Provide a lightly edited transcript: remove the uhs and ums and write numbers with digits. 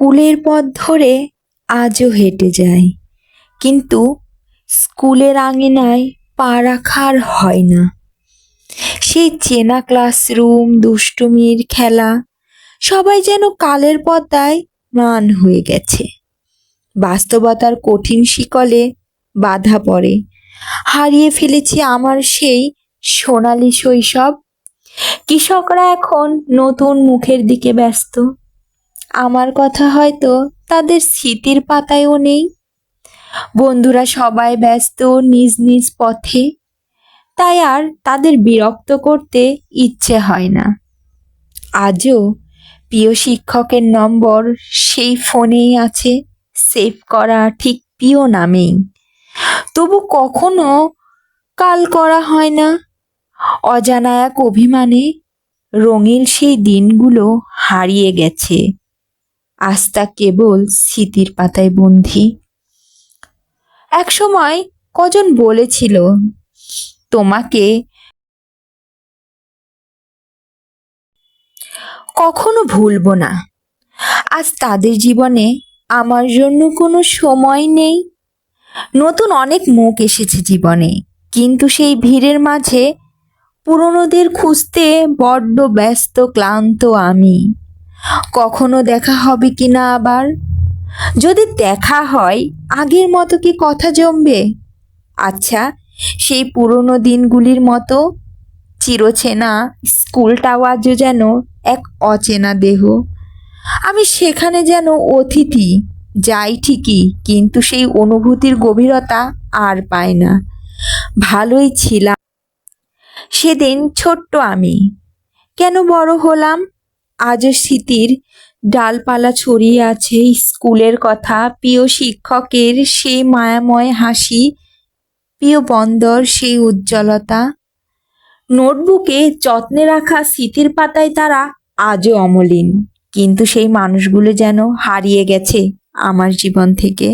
স্কুলের পথ ধরে আজও হেঁটে যাই, কিন্তু স্কুলের আঙিনায় পা রাখার হয় না। সেই চেনা ক্লাসরুম, দুষ্টুমির খেলা, সবাই যেন কালের পর্দায় ম্লান হয়ে গেছে। বাস্তবতার কঠিন শিকলে বাধা পড়ে। হারিয়ে ফেলেছি আমার সেই সোনালি শৈশব। কৃষকরা এখন নতুন মুখের দিকে ব্যস্ত। আমার কথা হয়তো তাদের স্মৃতির পাতায়ও নেই। বন্ধুরা সবাই ব্যস্ত নিজ নিজ পথে, তাই আর তাদের বিরক্ত করতে ইচ্ছে হয় না। আজও প্রিয় শিক্ষকের নম্বর সেই ফোনেই আছে, সেভ করা ঠিক প্রিয় নামেই। তবু কখনো কাল করা হয় না। অজানা এক অভিমানে রঙিন সেই দিনগুলো হারিয়ে গেছে, আজ তা কেবল স্মৃতির পাতায় বন্দী। এক সময় কজন বলেছিল তোমাকে কখনো ভুলবো না। আজ তাদের জীবনে আমার জন্য কোনো সময় নেই। নতুন অনেক মুখ এসেছে জীবনে, কিন্তু সেই ভিড়ের মাঝে পুরনোদের খুঁজতে বড্ড ব্যস্ত, ক্লান্ত আমি। কখনো দেখা হবে কিনা আবার? যদি দেখা হয়, আগের মতো কি কথা জমবে? আচ্ছা, সেই পুরনো দিনগুলির মতো চিরচেনা স্কুলটাও আজও যেন এক অচেনা দেহ। আমি সেখানে যেন অতিথি, যাই ঠিকই, কিন্তু সেই অনুভূতির গভীরতা আর পায় না। ভালোই ছিলাম সেদিন ছোট্ট আমি, কেন বড় হলাম? আজও স্মৃতির ডালপালা ছড়িয়ে আছে স্কুলের কথা, প্রিয় শিক্ষকের সেই মায়াময় হাসি, প্রিয় বন্দর সেই উজ্জ্বলতা। নোটবুকে যত্নে রাখা স্মৃতির পাতায় তারা আজও অমলিন, কিন্তু সেই মানুষগুলো যেন হারিয়ে গেছে আমার জীবন থেকে।